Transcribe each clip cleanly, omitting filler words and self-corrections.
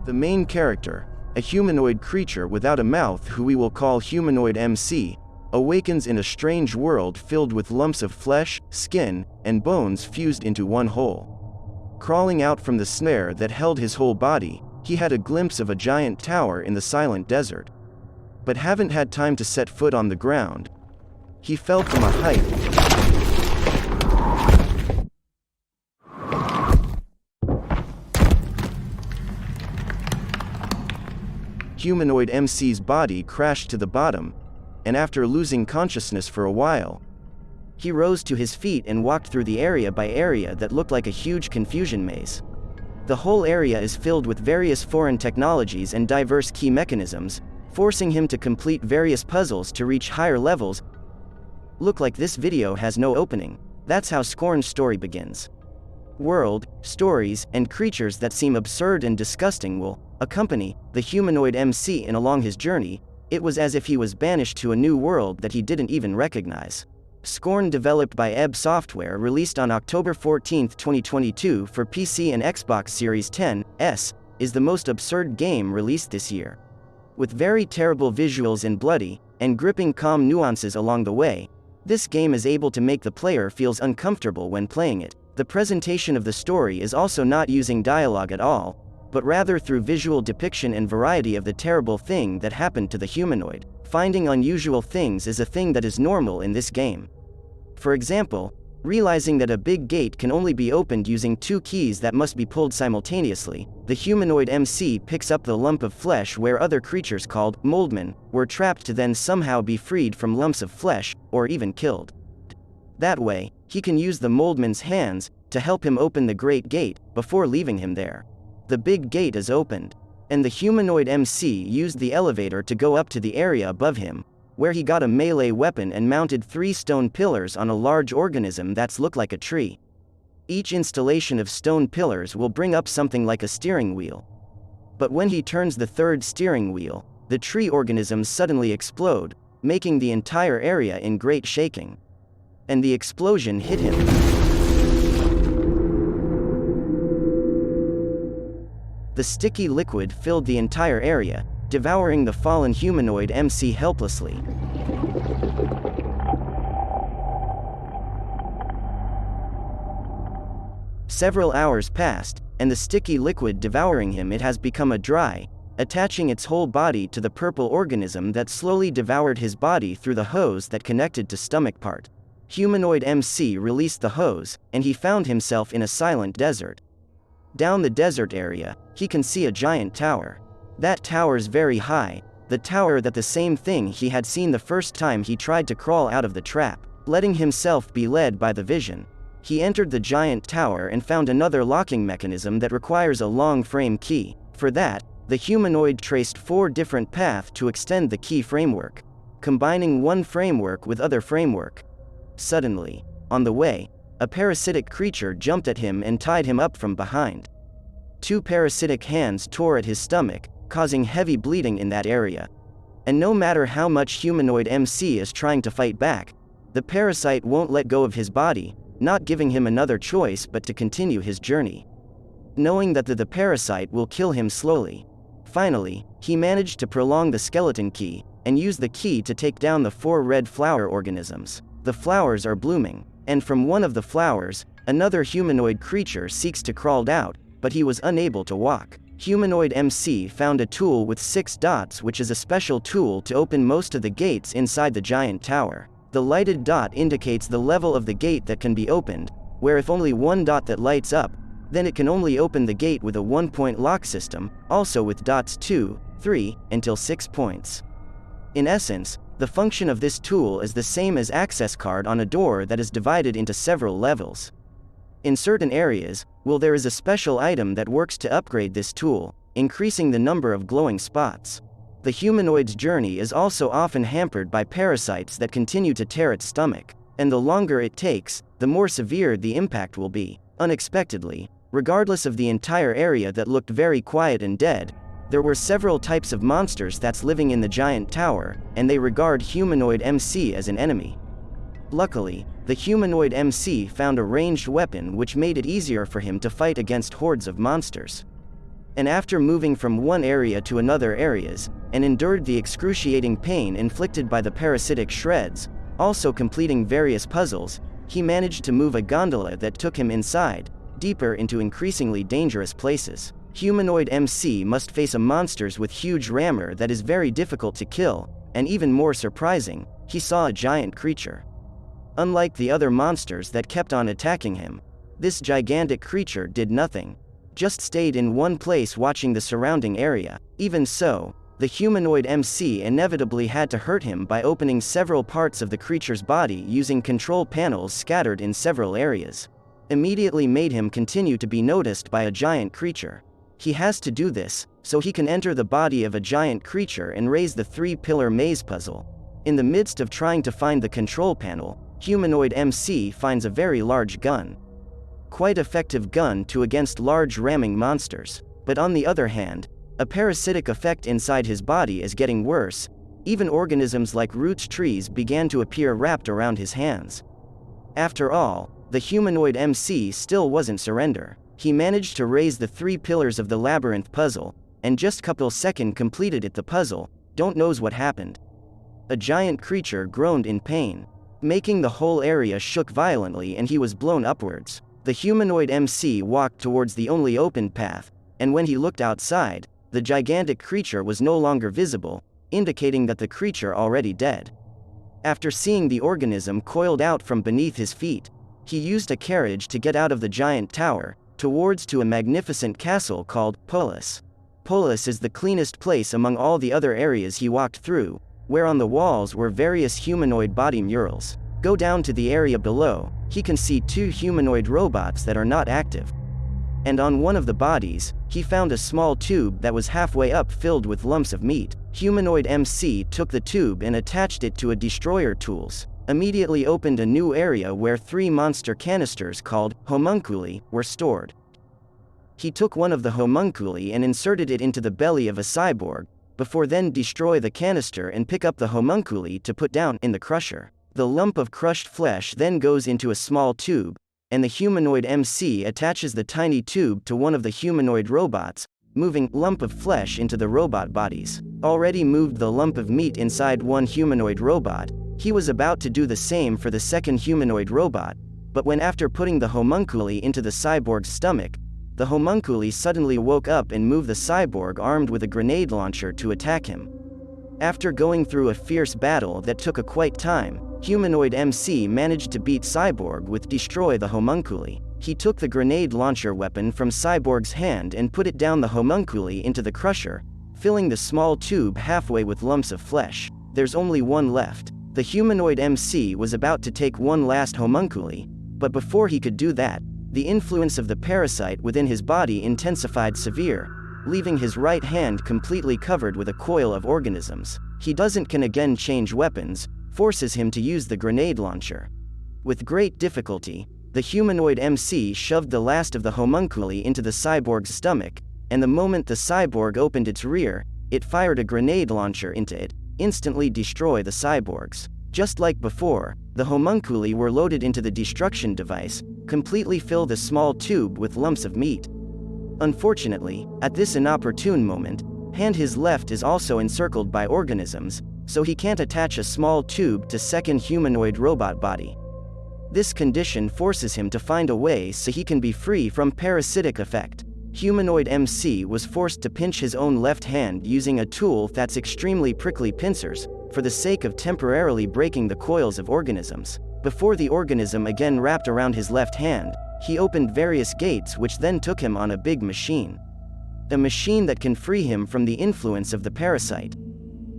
The main character, a humanoid creature without a mouth who we will call Humanoid MC, awakens in a strange world filled with lumps of flesh, skin, and bones fused into one whole. Crawling out from the snare that held his whole body, he had a glimpse of a giant tower in the silent desert. But haven't had time to set foot on the ground. He fell from a height. Humanoid MC's body crashed to the bottom, and after losing consciousness for a while, he rose to his feet and walked through the area by area that looked like a huge confusion maze. The whole area is filled with various foreign technologies and diverse key mechanisms, forcing him to complete various puzzles to reach higher levels. Look like this video has no opening. That's how Scorn's story begins. World, stories, and creatures that seem absurd and disgusting will accompany the humanoid MC along his journey. It was as if he was banished to a new world that he didn't even recognize. Scorn, developed by EB Software, released on October 14, 2022 for PC and Xbox Series X, is the most absurd game released this year. With very terrible visuals and bloody, and gripping calm nuances along the way, this game is able to make the player feels uncomfortable when playing it. The presentation of the story is also not using dialogue at all, but rather through visual depiction and variety of the terrible thing that happened to the humanoid. Finding unusual things is a thing that is normal in this game. For example, realizing that a big gate can only be opened using 2 keys that must be pulled simultaneously, the humanoid MC picks up the lump of flesh where other creatures called moldmen were trapped to then somehow be freed from lumps of flesh, or even killed. That way, he can use the moldman's hands to help him open the great gate before leaving him there. The big gate is opened, and the humanoid MC used the elevator to go up to the area above him, where he got a melee weapon and mounted 3 stone pillars on a large organism that's looked like a tree. Each installation of stone pillars will bring up something like a steering wheel. But when he turns the 3rd steering wheel, the tree organisms suddenly explode, making the entire area in great shaking. And the explosion hit him. The sticky liquid filled the entire area, devouring the fallen humanoid MC helplessly. Several hours passed, and the sticky liquid devouring him, it has become a dry, attaching its whole body to the purple organism that slowly devoured his body through the hose that connected to stomach part. Humanoid MC released the hose, and he found himself in a silent desert. Down the desert area, he can see a giant tower. That tower's very high, the tower that the same thing he had seen the first time he tried to crawl out of the trap. Letting himself be led by the vision, he entered the giant tower and found another locking mechanism that requires a long frame key. For that, the humanoid traced 4 different paths to extend the key framework, combining one framework with other framework. Suddenly, on the way, a parasitic creature jumped at him and tied him up from behind. 2 parasitic hands tore at his stomach, causing heavy bleeding in that area. And no matter how much humanoid MC is trying to fight back, the parasite won't let go of his body, not giving him another choice but to continue his journey. Knowing that the parasite will kill him slowly. Finally, he managed to prolong the skeleton key, and use the key to take down the 4 red flower organisms. The flowers are blooming, and from one of the flowers, another humanoid creature seeks to crawl out, but he was unable to walk. Humanoid MC found a tool with 6 dots, which is a special tool to open most of the gates inside the giant tower. The lighted dot indicates the level of the gate that can be opened, where if only 1 dot that lights up, then it can only open the gate with a 1-point lock system, also with dots 2, 3, until 6 points. In essence, the function of this tool is the same as access card on a door that is divided into several levels. In certain areas, there is a special item that works to upgrade this tool, increasing the number of glowing spots. The humanoid's journey is also often hampered by parasites that continue to tear its stomach, and the longer it takes, the more severe the impact will be. Unexpectedly, regardless of the entire area that looked very quiet and dead, there were several types of monsters that's living in the giant tower, and they regard humanoid MC as an enemy. Luckily, the humanoid MC found a ranged weapon which made it easier for him to fight against hordes of monsters. And after moving from one area to another areas, and endured the excruciating pain inflicted by the parasitic shreds, also completing various puzzles, he managed to move a gondola that took him inside, deeper into increasingly dangerous places. Humanoid MC must face a monsters with huge rammer that is very difficult to kill, and even more surprising, he saw a giant creature. Unlike the other monsters that kept on attacking him, this gigantic creature did nothing. Just stayed in one place watching the surrounding area. Even so, the humanoid MC inevitably had to hurt him by opening several parts of the creature's body using control panels scattered in several areas. Immediately made him continue to be noticed by a giant creature. He has to do this, so he can enter the body of a giant creature and raise the three-pillar maze puzzle. In the midst of trying to find the control panel, humanoid MC finds a very large gun. Quite effective gun to against large ramming monsters. But on the other hand, a parasitic effect inside his body is getting worse. Even organisms like roots trees began to appear wrapped around his hands. After all, the humanoid MC still wasn't surrender. He managed to raise the three pillars of the labyrinth puzzle, and just couple second completed it the puzzle, don't knows what happened. A giant creature groaned in pain, making the whole area shook violently and he was blown upwards. The humanoid MC walked towards the only open path, and when he looked outside, the gigantic creature was no longer visible, indicating that the creature already dead. After seeing the organism coiled out from beneath his feet, he used a carriage to get out of the giant tower, towards to a magnificent castle called Polis. Polis is the cleanest place among all the other areas he walked through, where on the walls were various humanoid body murals. Go down to the area below, he can see two humanoid robots that are not active. And on one of the bodies, he found a small tube that was halfway up filled with lumps of meat. Humanoid MC took the tube and attached it to a destroyer tools. Immediately opened a new area where three monster canisters called homunculi were stored. He took one of the homunculi and inserted it into the belly of a cyborg, before then destroy the canister and pick up the homunculi to put down in the crusher. The lump of crushed flesh then goes into a small tube, and the humanoid MC attaches the tiny tube to one of the humanoid robots, moving lump of flesh into the robot bodies. Already moved the lump of meat inside one humanoid robot, he was about to do the same for the second humanoid robot, but when after putting the homunculi into the cyborg's stomach, the homunculi suddenly woke up and moved the cyborg armed with a grenade launcher to attack him. After going through a fierce battle that took a quite time, humanoid MC managed to beat Cyborg with destroy the homunculi. He took the grenade launcher weapon from Cyborg's hand and put it down the homunculi into the crusher, filling the small tube halfway with lumps of flesh. There's only one left. The humanoid MC was about to take one last homunculi, but before he could do that, the influence of the parasite within his body intensified severe, leaving his right hand completely covered with a coil of organisms. He can again change weapons, forces him to use the grenade launcher. With great difficulty, the humanoid MC shoved the last of the homunculi into the cyborg's stomach, and the moment the cyborg opened its rear, it fired a grenade launcher into it, instantly destroy the cyborgs. Just like before, the homunculi were loaded into the destruction device, completely fill the small tube with lumps of meat. Unfortunately, at this inopportune moment, his left is also encircled by organisms, so he can't attach a small tube to second humanoid robot body. This condition forces him to find a way so he can be free from parasitic effect. Humanoid MC was forced to pinch his own left hand using a tool that's extremely prickly pincers, for the sake of temporarily breaking the coils of organisms. Before the organism again wrapped around his left hand, he opened various gates which then took him on a big machine. A machine that can free him from the influence of the parasite.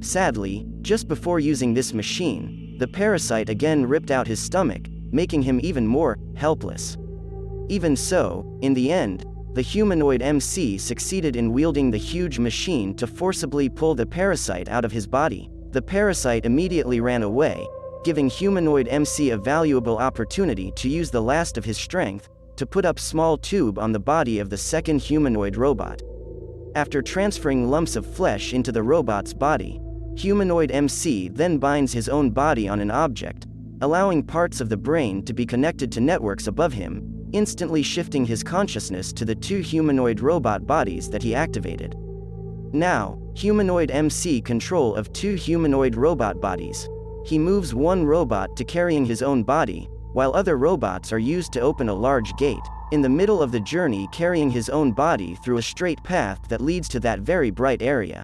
Sadly, just before using this machine, the parasite again ripped out his stomach, making him even more helpless. Even so, in the end, the humanoid MC succeeded in wielding the huge machine to forcibly pull the parasite out of his body. The parasite immediately ran away, giving humanoid MC a valuable opportunity to use the last of his strength to put up small tube on the body of the second humanoid robot. After transferring lumps of flesh into the robot's body, humanoid MC then binds his own body on an object, allowing parts of the brain to be connected to networks above him, instantly shifting his consciousness to the 2 humanoid robot bodies that he activated. Now, humanoid MC control of 2 humanoid robot bodies. He moves one robot to carrying his own body, while other robots are used to open a large gate, in the middle of the journey, carrying his own body through a straight path that leads to that very bright area.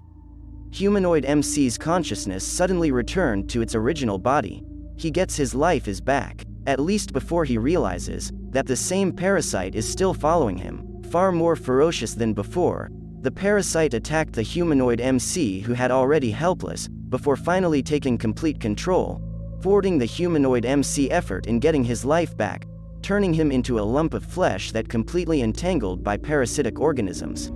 Humanoid MC's consciousness suddenly returned to its original body. He gets his life is back, at least before he realizes that the same parasite is still following him, far more ferocious than before. The parasite attacked the humanoid MC, who had already helpless, before finally taking complete control, thwarting the humanoid MC effort in getting his life back, turning him into a lump of flesh that completely entangled by parasitic organisms.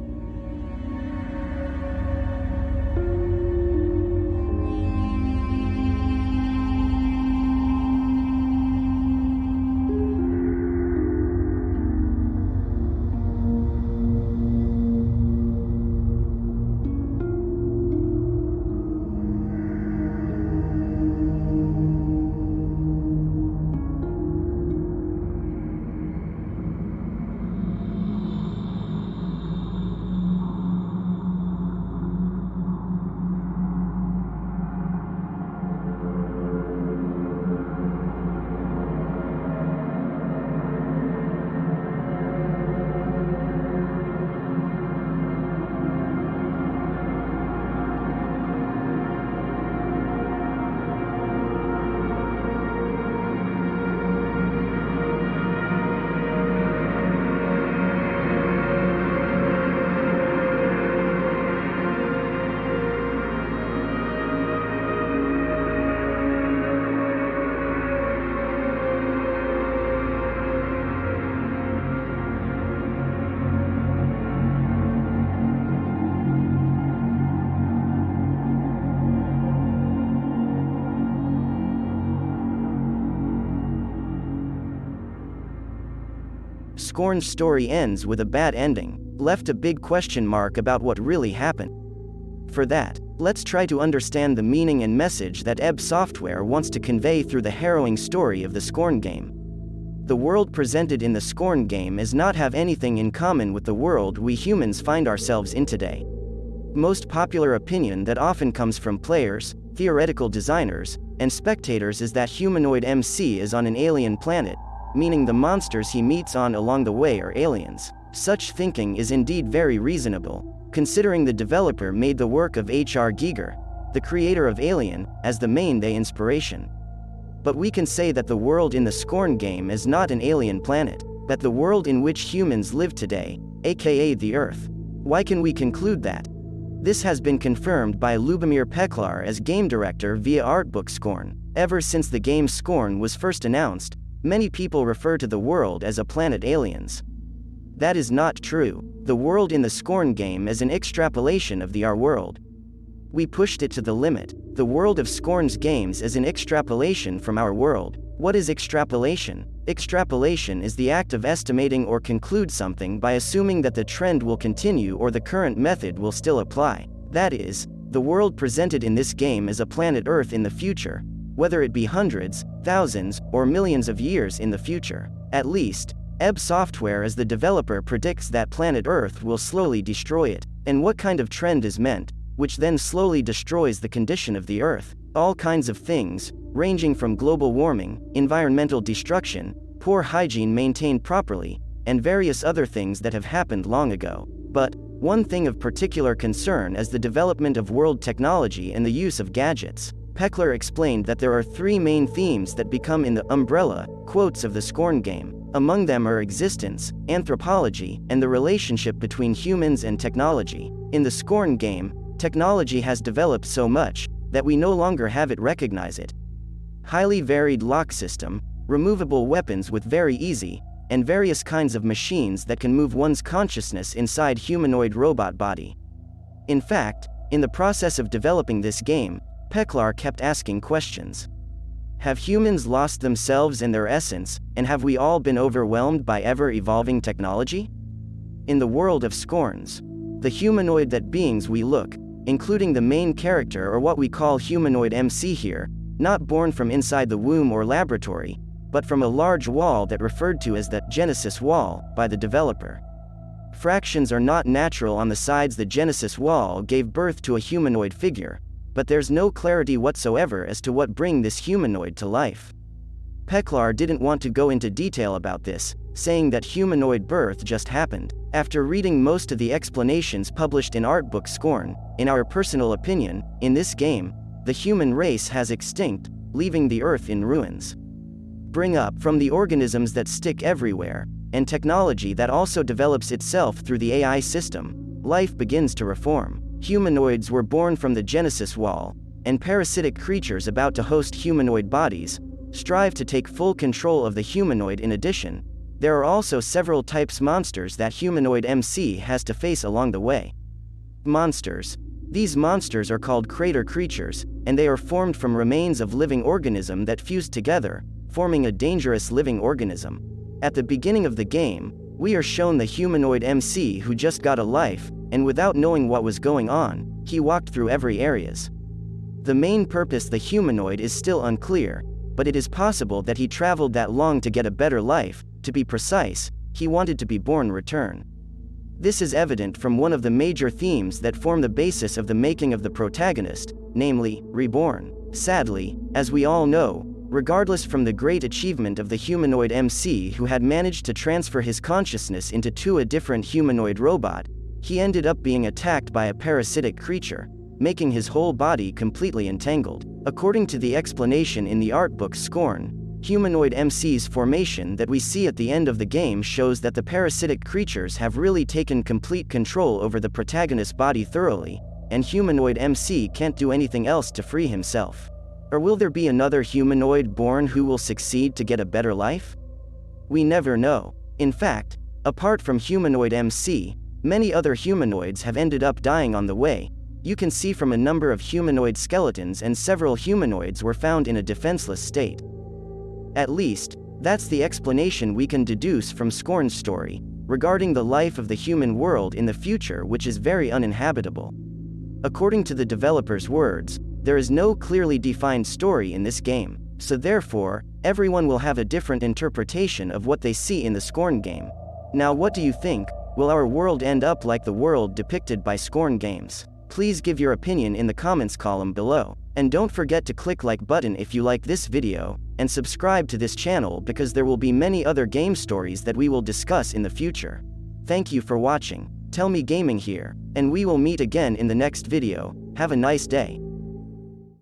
Scorn's story ends with a bad ending, left a big question mark about what really happened. For that, let's try to understand the meaning and message that ebb Software wants to convey through the harrowing story of the Scorn Game. The world presented in the Scorn Game does not have anything in common with the world we humans find ourselves in today. Most popular opinion that often comes from players, theoretical designers, and spectators is that humanoid MC is on an alien planet, meaning the monsters he meets on along the way are aliens. Such thinking is indeed very reasonable, considering the developer made the work of H.R. Giger, the creator of Alien, as the main inspiration. But we can say that the world in the Scorn Game is not an alien planet, but the world in which humans live today, aka the Earth. Why can we conclude that? This has been confirmed by Lubomir Peklar as game director via artbook Scorn. Ever since the game Scorn was first announced, many people refer to the world as a planet aliens. That is not true. The world in the Scorn Game is an extrapolation of our world. We pushed it to the limit. The world of Scorn's games is an extrapolation from our world. What is extrapolation? Extrapolation is the act of estimating or conclude something by assuming that the trend will continue or the current method will still apply. That is, the world presented in this game is a planet Earth in the future, whether it be hundreds, thousands, or millions of years in the future. At least, ebb Software as the developer predicts that planet Earth will slowly destroy it. And what kind of trend is meant, which then slowly destroys the condition of the Earth? All kinds of things, ranging from global warming, environmental destruction, poor hygiene maintained properly, and various other things that have happened long ago. But one thing of particular concern is the development of world technology and the use of gadgets. Peklar explained that there are 3 main themes that become in the umbrella quotes of the Scorn Game. Among them are existence, anthropology, and the relationship between humans and technology. In the Scorn Game, technology has developed so much that we no longer have it recognize it. Highly varied lock system, removable weapons with very easy, and various kinds of machines that can move one's consciousness inside humanoid robot body. In fact, in the process of developing this game, Peklar kept asking questions. Have humans lost themselves and their essence, and have we all been overwhelmed by ever-evolving technology? In the world of Scorns, the humanoid that beings we look, including the main character or what we call humanoid MC here, not born from inside the womb or laboratory, but from a large wall that referred to as the Genesis wall by the developer. Fractions are not natural on the sides. The Genesis wall gave birth to a humanoid figure, but there's no clarity whatsoever as to what bring this humanoid to life. Peklar didn't want to go into detail about this, saying that humanoid birth just happened. After reading most of the explanations published in art book Scorn, in our personal opinion, in this game, the human race has extinct, leaving the earth in ruins. Bring up from the organisms that stick everywhere, and technology that also develops itself through the AI system, life begins to reform. Humanoids were born from the Genesis wall, and parasitic creatures about to host humanoid bodies strive to take full control of the humanoid. In addition, there are also several types monsters that humanoid MC has to face along the way. Monsters. These monsters are called crater creatures, and they are formed from remains of living organism that fused together, forming a dangerous living organism. At the beginning of the game, we are shown the humanoid MC who just got a life, and without knowing what was going on, he walked through every areas. The main purpose the humanoid is still unclear, but it is possible that he traveled that long to get a better life. To be precise, he wanted to be born return. This is evident from one of the major themes that form the basis of the making of the protagonist, namely, reborn. Sadly, as we all know, regardless from the great achievement of the humanoid MC who had managed to transfer his consciousness into a different humanoid robot, he ended up being attacked by a parasitic creature, making his whole body completely entangled. According to the explanation in the art book Scorn, humanoid MC's formation that we see at the end of the game shows that the parasitic creatures have really taken complete control over the protagonist's body thoroughly, and humanoid MC can't do anything else to free himself. Or will there be another humanoid born who will succeed to get a better life? We never know. In fact, apart from humanoid MC, many other humanoids have ended up dying on the way. You can see from a number of humanoid skeletons, and several humanoids were found in a defenseless state. At least, that's the explanation we can deduce from Scorn's story, regarding the life of the human world in the future, which is very uninhabitable. According to the developer's words, there is no clearly defined story in this game, so therefore, everyone will have a different interpretation of what they see in the Scorn game. Now what do you think? Will our world end up like the world depicted by Scorn games? Please give your opinion in the comments column below. And don't forget to click like button if you like this video, and subscribe to this channel because there will be many other game stories that we will discuss in the future. Thank you for watching. Tell Me Gaming here, and we will meet again in the next video. Have a nice day.